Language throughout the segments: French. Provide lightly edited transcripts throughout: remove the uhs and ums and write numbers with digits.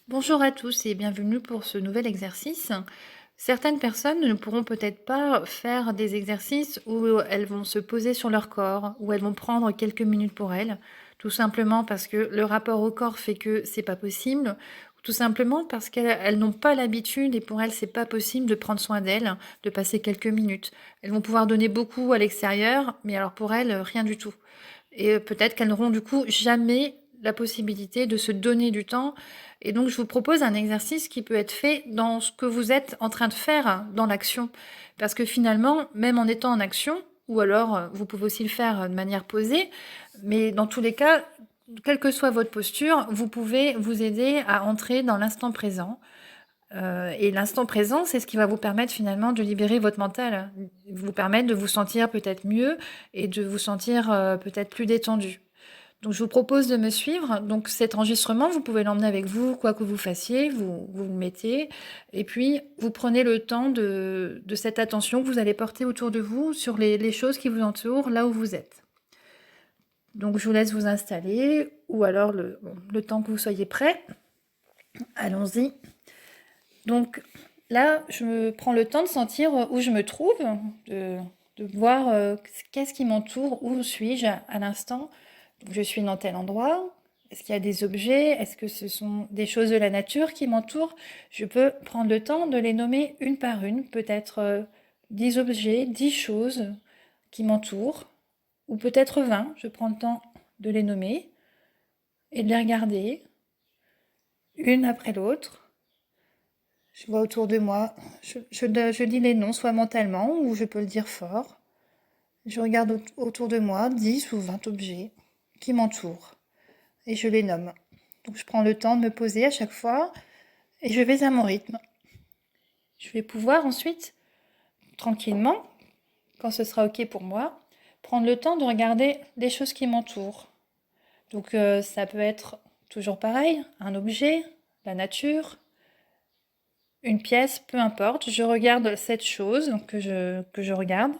Bonjour à tous et bienvenue pour ce nouvel exercice. Certaines personnes ne pourront peut-être pas faire des exercices où elles vont se poser sur leur corps, où elles vont prendre quelques minutes pour elles, tout simplement parce que le rapport au corps fait que c'est pas possible, ou tout simplement parce qu'elles n'ont pas l'habitude et pour elles c'est pas possible de prendre soin d'elles, de passer quelques minutes. Elles vont pouvoir donner beaucoup à l'extérieur, mais alors pour elles, rien du tout. Et peut-être qu'elles n'auront du coup jamais la possibilité de se donner du temps. Et donc, je vous propose un exercice qui peut être fait dans ce que vous êtes en train de faire dans l'action. Parce que finalement, même en étant en action, ou alors vous pouvez aussi le faire de manière posée, mais dans tous les cas, quelle que soit votre posture, vous pouvez vous aider à entrer dans l'instant présent. Et l'instant présent, c'est ce qui va vous permettre finalement de libérer votre mental, vous permettre de vous sentir peut-être mieux et de vous sentir peut-être plus détendu. Donc je vous propose de me suivre. Donc cet enregistrement, vous pouvez l'emmener avec vous, quoi que vous fassiez, vous le mettez, et puis vous prenez le temps de cette attention que vous allez porter autour de vous sur les choses qui vous entourent, là où vous êtes. Donc je vous laisse vous installer, ou alors le temps que vous soyez prêt. Allons-y. Donc là, je me prends le temps de sentir où je me trouve, de, de voir qu'est-ce qui m'entoure, où suis-je à l'instant. Donc, je suis dans tel endroit. Est-ce qu'il y a des objets? Est-ce que ce sont des choses de la nature qui m'entourent? Je peux prendre le temps de les nommer une par une, peut-être 10 objets, 10 choses qui m'entourent, ou peut-être 20. Je prends le temps de les nommer et de les regarder, une après l'autre. Je vois autour de moi, je dis les noms, soit mentalement, ou je peux le dire fort. Je regarde autour de moi 10 ou 20 objets qui m'entourent et je les nomme. Donc je prends le temps de me poser à chaque fois et je vais à mon rythme. Je vais pouvoir ensuite, tranquillement, quand ce sera OK pour moi, prendre le temps de regarder les choses qui m'entourent. Donc ça peut être toujours pareil, un objet, la nature, une pièce, peu importe. Je regarde cette chose que je regarde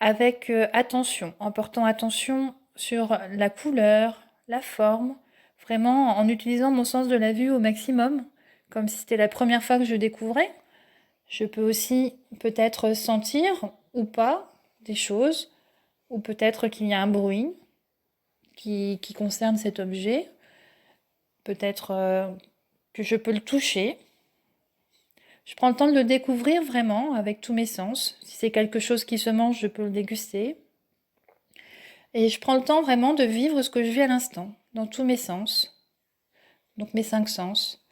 avec attention, en portant attention sur la couleur, la forme, vraiment en utilisant mon sens de la vue au maximum, comme si c'était la première fois que je découvrais. Je peux aussi peut-être sentir ou pas des choses, ou peut-être qu'il y a un bruit qui concerne cet objet, peut-être que je peux le toucher. Je prends le temps de le découvrir vraiment avec tous mes sens. Si c'est quelque chose qui se mange, je peux le déguster. Et je prends le temps vraiment de vivre ce que je vis à l'instant, dans tous mes sens, donc mes 5 sens.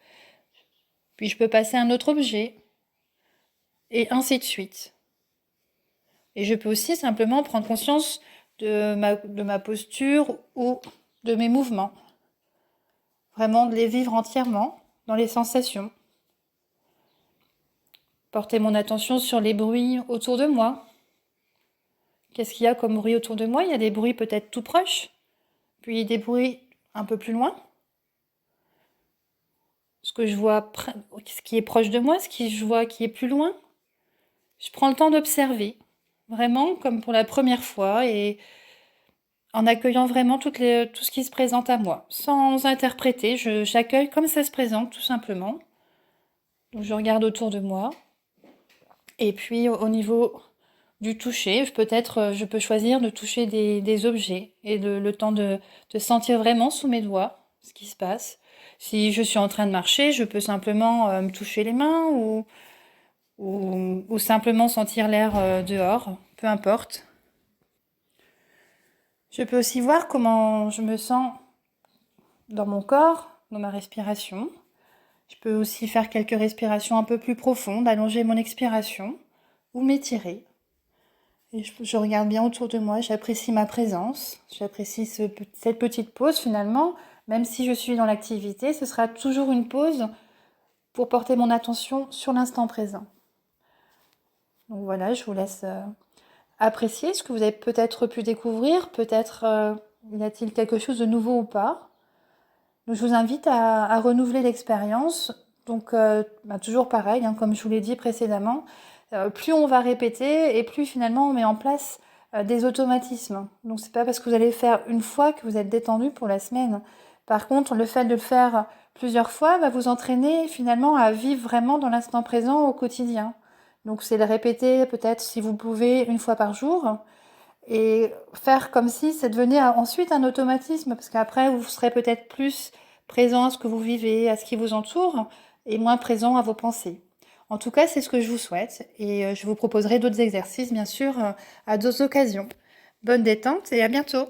Puis je peux passer à un autre objet, et ainsi de suite. Et je peux aussi simplement prendre conscience de ma posture ou de mes mouvements. Vraiment de les vivre entièrement dans les sensations. Porter mon attention sur les bruits autour de moi. Qu'est-ce qu'il y a comme bruit autour de moi? Il y a des bruits peut-être tout proches, puis des bruits un peu plus loin. Ce que je vois, ce qui est proche de moi, ce que je vois qui est plus loin. Je prends le temps d'observer, vraiment comme pour la première fois, et en accueillant vraiment tout ce qui se présente à moi, sans interpréter. J'accueille comme ça se présente, tout simplement. Donc je regarde autour de moi. Et puis au niveau du toucher, peut-être je peux choisir de toucher des objets et le temps de sentir vraiment sous mes doigts ce qui se passe. Si je suis en train de marcher, je peux simplement me toucher les mains ou simplement sentir l'air dehors, peu importe. Je peux aussi voir comment je me sens dans mon corps, dans ma respiration. Je peux aussi faire quelques respirations un peu plus profondes, allonger mon expiration ou m'étirer. Et je regarde bien autour de moi, j'apprécie ma présence, j'apprécie cette petite pause finalement. Même si je suis dans l'activité, ce sera toujours une pause pour porter mon attention sur l'instant présent. Donc voilà, je vous laisse apprécier ce que vous avez peut-être pu découvrir, peut-être y a-t-il quelque chose de nouveau ou pas. Donc je vous invite à renouveler l'expérience. Donc toujours pareil, hein, comme je vous l'ai dit précédemment, plus on va répéter et plus finalement on met en place des automatismes. Donc c'est pas parce que vous allez le faire une fois que vous êtes détendu pour la semaine. Par contre, le fait de le faire plusieurs fois va vous entraîner finalement à vivre vraiment dans l'instant présent au quotidien. Donc c'est le répéter peut-être si vous pouvez une fois par jour et faire comme si ça devenait ensuite un automatisme parce qu'après vous serez peut-être plus présent à ce que vous vivez, à ce qui vous entoure et moins présent à vos pensées. En tout cas, c'est ce que je vous souhaite et je vous proposerai d'autres exercices bien sûr à d'autres occasions. Bonne détente et à bientôt.